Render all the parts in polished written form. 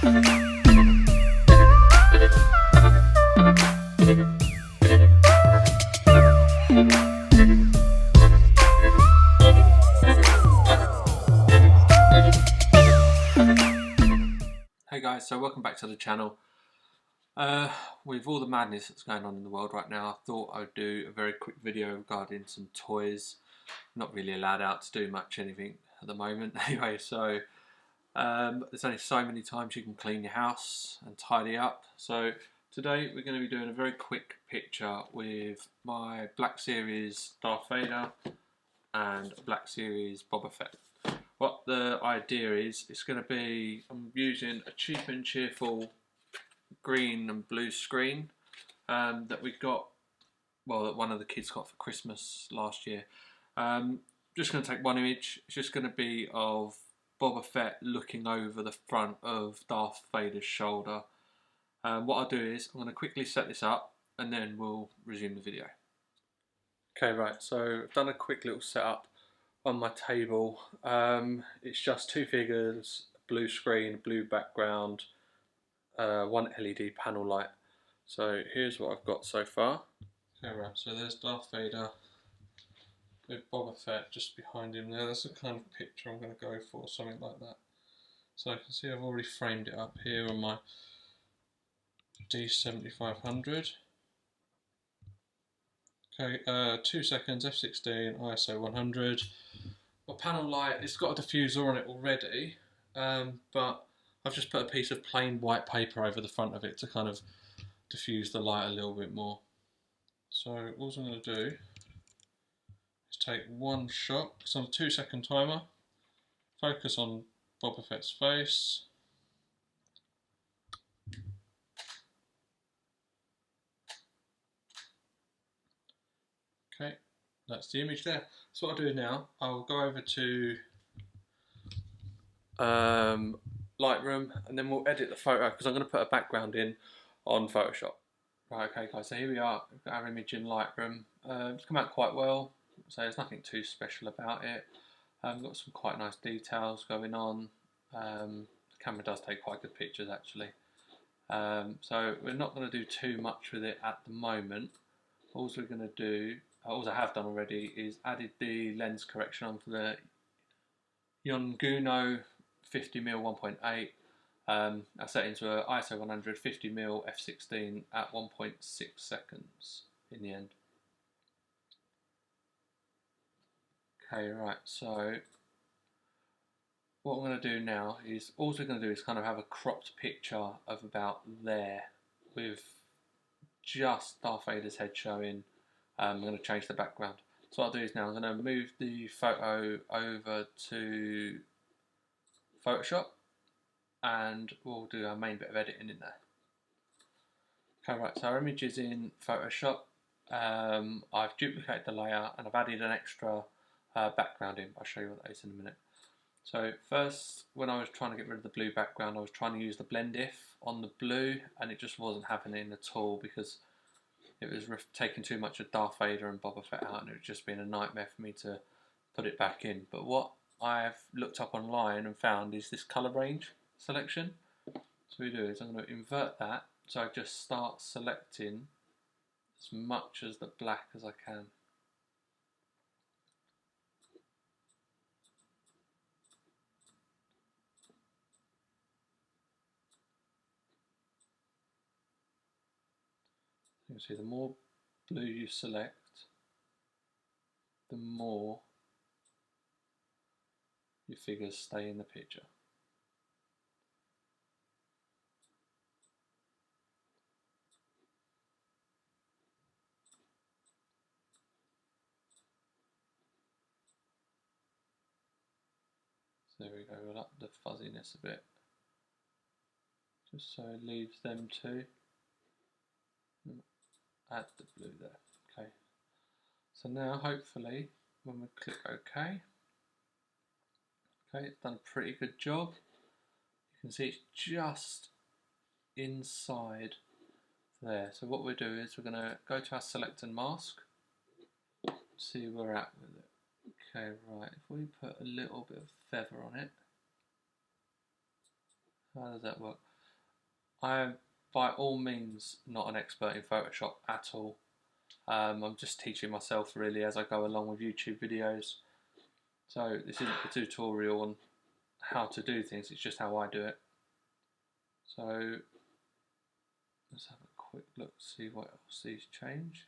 Hey guys, so welcome back to the channel. With all the madness that's going on in the world right now, I thought I would do a very quick video regarding some toys. I'm not really allowed out to do much anything at the moment anyway, so there's only so many times you can clean your house and tidy up. So today we're going to be doing a very quick picture with my Black Series Darth Vader and Black Series Boba Fett. What the idea is, it's going to be, I'm using a cheap and cheerful green and blue screen that we got, well, that one of the kids got for Christmas last year. Just going to take one image. It's just going to be of Boba Fett looking over the front of Darth Vader's shoulder. What I'll do is, I'm going to quickly set this up and then we'll resume the video. Okay, right, so I've done a quick little setup on my table. It's just two figures, blue screen, blue background, one LED panel light. So here's what I've got so far. Okay, right, so there's Darth Vader with Boba Fett just behind him there. That's the kind of picture I'm going to go for, something like that. So I can see I've already framed it up here on my D7500. Okay, 2 seconds, F16, ISO 100. My panel light, it's got a diffuser on it already, but I've just put a piece of plain white paper over the front of it to kind of diffuse the light a little bit more. So all I'm going to do is take one shot. It's on a 2 second timer. Focus on Boba Fett's face. Okay, that's the image there. So what I'll do now, I'll go over to Lightroom and then we'll edit the photo because I'm going to put a background in on Photoshop. Right, okay guys, so here we are. We've got our image in Lightroom. It's come out quite well, so there's nothing too special about it. We've got some quite nice details going on. The camera does take quite good pictures actually. So we're not going to do too much with it at the moment. All we're going to do, all I have done already, is added the lens correction onto the Yonguno 50mm 1.8. I set into a ISO 100 50mm f16 at 1.6 seconds in the end. Okay, right, so what I'm going to do now is, all we're going to do is kind of have a cropped picture of about there with just Darth Vader's head showing. I'm going to change the background. So what I'll do is now I'm going to move the photo over to Photoshop and we'll do our main bit of editing in there. Okay, right, so our image is in Photoshop. I've duplicated the layer and I've added an extra background in. I'll show you what that is in a minute. So first, when I was trying to get rid of the blue background, I was trying to use the blend if on the blue and it just wasn't happening at all because it was taking too much of Darth Vader and Boba Fett out and it was just been a nightmare for me to put it back in. But what I've looked up online and found is this colour range selection. So what we do is I'm going to invert that, so I just start selecting as much as the black as I can. You can see the more blue you select, the more your figures stay in the picture. So there we go, we'll up the fuzziness a bit, just so it leaves them two. Add the blue there. Okay. So now hopefully when we click OK, it's done a pretty good job. You can see it's just inside there. So what we'll do is we're going to go to our select and mask, see where we're at with it. Okay, right, if we put a little bit of feather on it, how does that work? I am by all means not an expert in Photoshop at all. I'm just teaching myself really as I go along with YouTube videos. So this isn't a tutorial on how to do things, it's just how I do it. So let's have a quick look, see what else these change.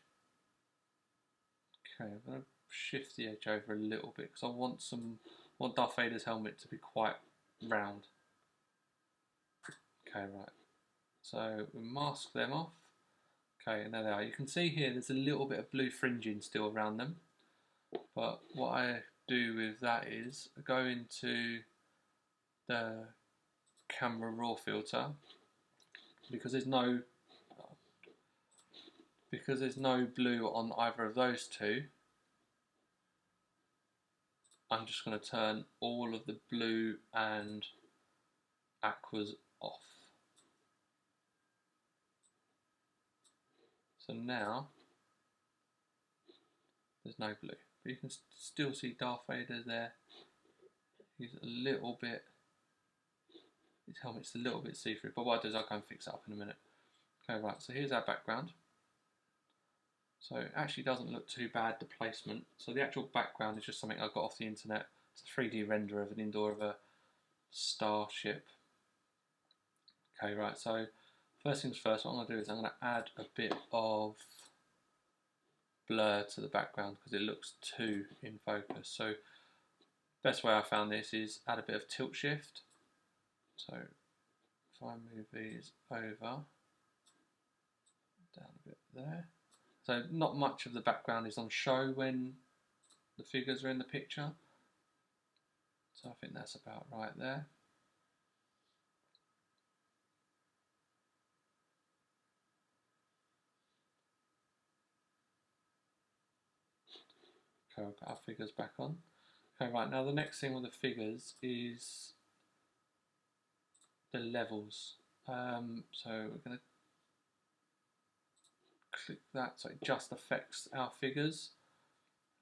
Okay, I'm going to shift the edge over a little bit because I want Darth Vader's helmet to be quite round. Okay, right. So we mask them off. Okay, and there they are. You can see here there's a little bit of blue fringing still around them. But what I do with that is I go into the camera raw filter because there's no blue on either of those two. I'm just going to turn all of the blue and aquas off. So now there's no blue, but you can still see Darth Vader there. He's a little bit, his helmet's a little bit see-through, but what I do is I'll go and fix it up in a minute. Okay, right, so here's our background. So it actually doesn't look too bad, the placement. So the actual background is just something I got off the internet. It's a 3D render of an indoor of a starship. Okay, right, so first things first, what I'm going to do is I'm going to add a bit of blur to the background because it looks too in focus. So best way I found this is add a bit of tilt shift. So if I move these over, down a bit there. So not much of the background is on show when the figures are in the picture. So I think that's about right there. Okay, I've got our figures back on. Okay, right, now the next thing with the figures is the levels. So we're going to click that so it just affects our figures.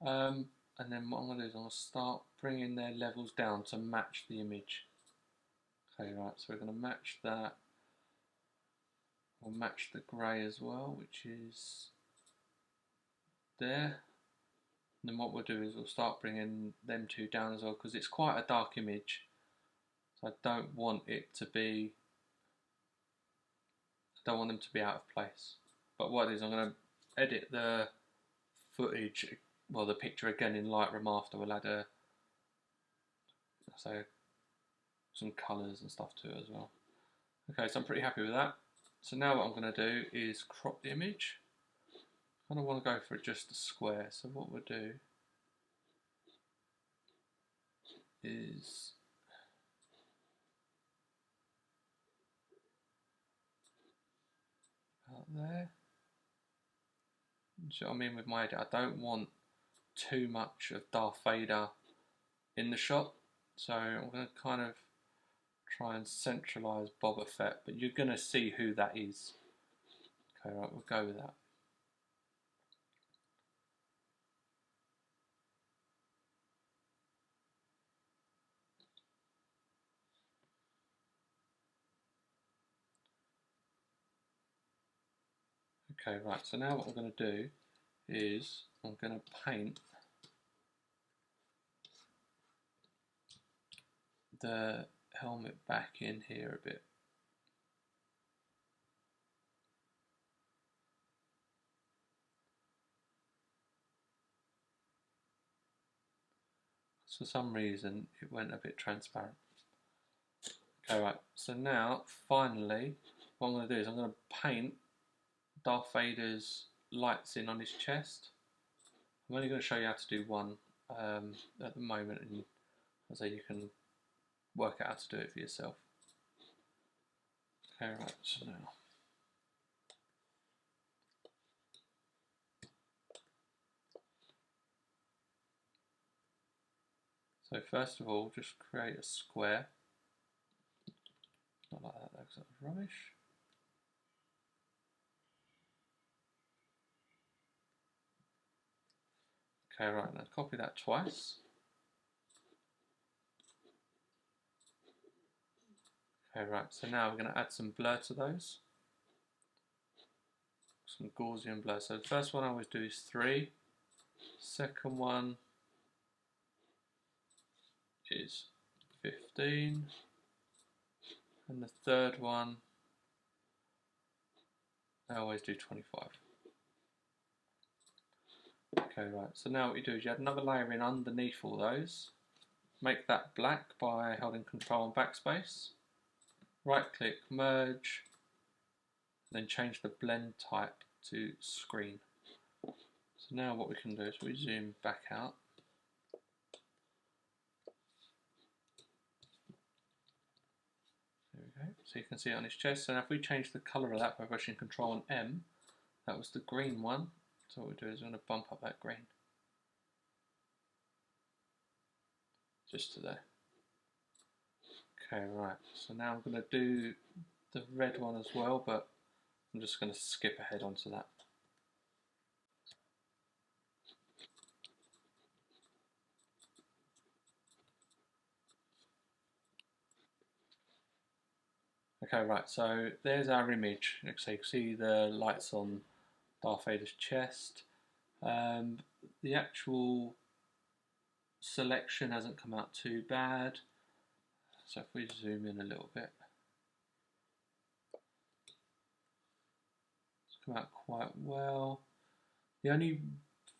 And then what I'm going to do is I'm going to start bringing their levels down to match the image. Okay, right, so we're going to match that. We'll match the grey as well, which is there. And then what we'll do is we'll start bringing them two down as well because it's quite a dark image. So I don't want it to be, I don't want them to be out of place. But what it is, I'm going to edit the footage, well the picture again in Lightroom after. We'll add some colours and stuff to it as well. Okay, so I'm pretty happy with that. So now what I'm going to do is crop the image. I kind of want to go for just a square, so what we'll do is about there. So I mean with my edit, I don't want too much of Darth Vader in the shot, so I'm going to kind of try and centralise Boba Fett, but you're going to see who that is. Okay, right, we'll go with that. Okay, right, so now what I'm going to do is I'm going to paint the helmet back in here a bit. For some reason it went a bit transparent. Okay, right, so now finally what I'm going to do is I'm going to paint Darth Vader's lights in on his chest. I'm only going to show you how to do one at the moment, and so you can work out how to do it for yourself. Okay, right, so now so first of all, just create a square. Not like that, that's rubbish. Okay, right, now copy that twice. Okay, right, so now we're going to add some blur to those. Some Gaussian blur. So the first one I always do is 3. Second one is 15. And the third one, I always do 25. Okay, right, so now what you do is you add another layer in underneath all those. Make that black by holding Control and Backspace. Right click, merge, then change the blend type to screen. So now what we can do is we zoom back out. There we go. So you can see it on his chest. So now if we change the colour of that by pressing Control and M, that was the green one. So what we do is we're going to bump up that green. Just to there. Okay, right. So now I'm going to do the red one as well, but I'm just going to skip ahead onto that. Okay, right, so there's our image. So you can see the lights on Darth Vader's chest. The actual selection hasn't come out too bad. So if we zoom in a little bit, it's come out quite well. The only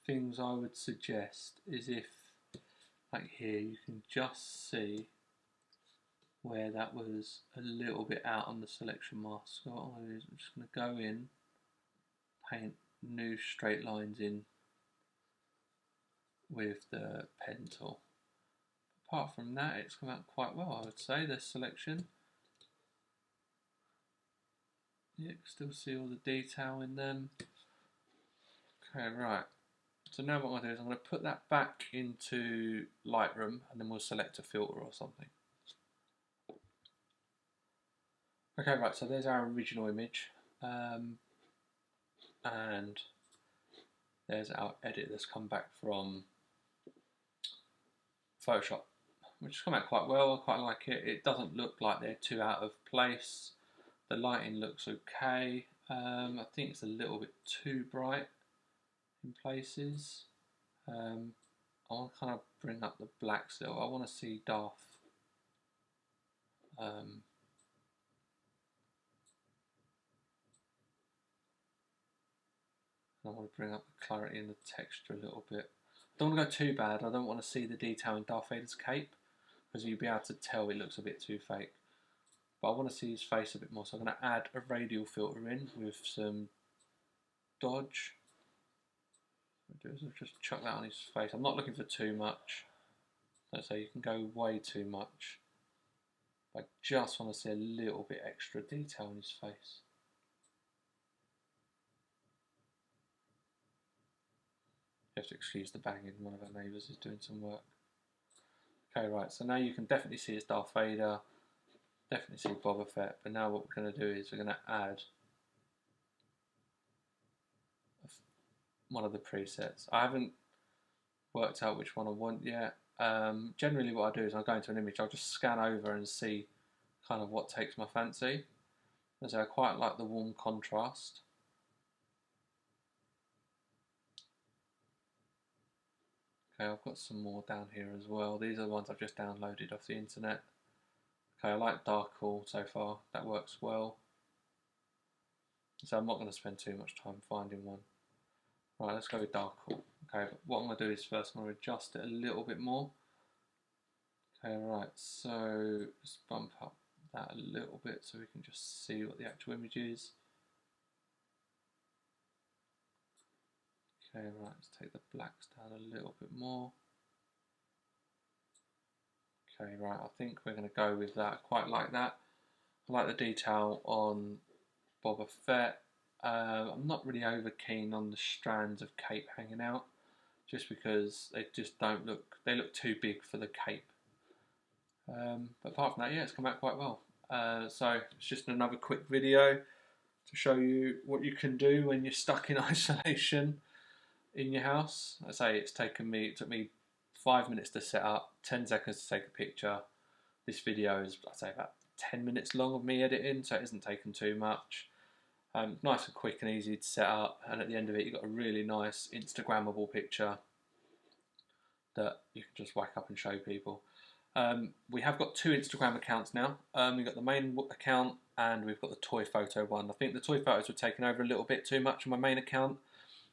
things I would suggest is if, like here, you can just see where that was a little bit out on the selection mask. So what I'm going to do is I'm just going to go in, paint new straight lines in with the pen tool. Apart from that, it's come out quite well, I would say, the selection. You can still see all the detail in them. Okay, right. So now what I'm going to do is I'm going to put that back into Lightroom and then we'll select a filter or something. Okay, right, so there's our original image. And there's our edit that's come back from Photoshop, which has come out quite well. I quite like it. It doesn't look like they're too out of place. The lighting looks okay. I think it's a little bit too bright in places. I want to kind of bring up the black still. I want to see Darth. I want to bring up the clarity and the texture a little bit. I don't want to go too bad. I don't want to see the detail in Darth Vader's cape because you'll be able to tell it looks a bit too fake. But I want to see his face a bit more, so I'm going to add a radial filter in with some dodge. What I'll do is I'll just chuck that on his face. I'm not looking for too much. Let's say you can go way too much. I just want to see a little bit extra detail in his face. You have to excuse the banging, one of our neighbours is doing some work. Okay, right, so now you can definitely see it's Darth Vader, definitely see Boba Fett, but now what we're going to do is we're going to add one of the presets. I haven't worked out which one I want yet. Generally what I do is I'll go into an image, I'll just scan over and see kind of what takes my fancy. So I quite like the warm contrast. Okay, I've got some more down here as well. These are the ones I've just downloaded off the internet. Okay, I like Darkle so far, that works well. So I'm not going to spend too much time finding one. Right, let's go with Darkle. Okay, but what I'm going to do is first I'm going to adjust it a little bit more. Okay, right, so let's bump up that a little bit so we can just see what the actual image is. Okay, right, let's take the blacks down a little bit more. Okay, right, I think we're going to go with that. I quite like that. I like the detail on Boba Fett. I'm not really over keen on the strands of cape hanging out, just because they just don't look, they look too big for the cape. But apart from that, yeah, it's come out quite well. So it's just another quick video to show you what you can do when you're stuck in isolation in your house. I say it took me 5 minutes to set up, 10 seconds to take a picture. This video is, I'd say, about 10 minutes long of me editing, so it isn't taking too much. Nice and quick and easy to set up, and at the end of it you've got a really nice Instagrammable picture that you can just whack up and show people. We have got 2 Instagram accounts now. We've got the main account and we've got the toy photo one. I think the toy photos were taking over a little bit too much on my main account,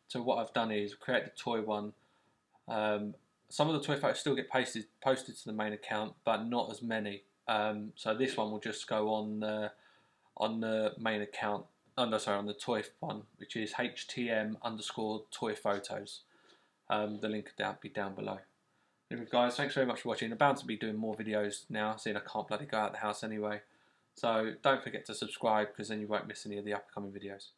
so what I've done is create the toy one. Some of the toy photos still get posted to the main account, but not as many. So this one will just go on the main account. Oh no, sorry, on the toy one, which is htm_toy photos. The link will be down below. Anyway, guys, thanks very much for watching. I'm bound to be doing more videos now, seeing I can't bloody go out the house anyway. So don't forget to subscribe, because then you won't miss any of the upcoming videos.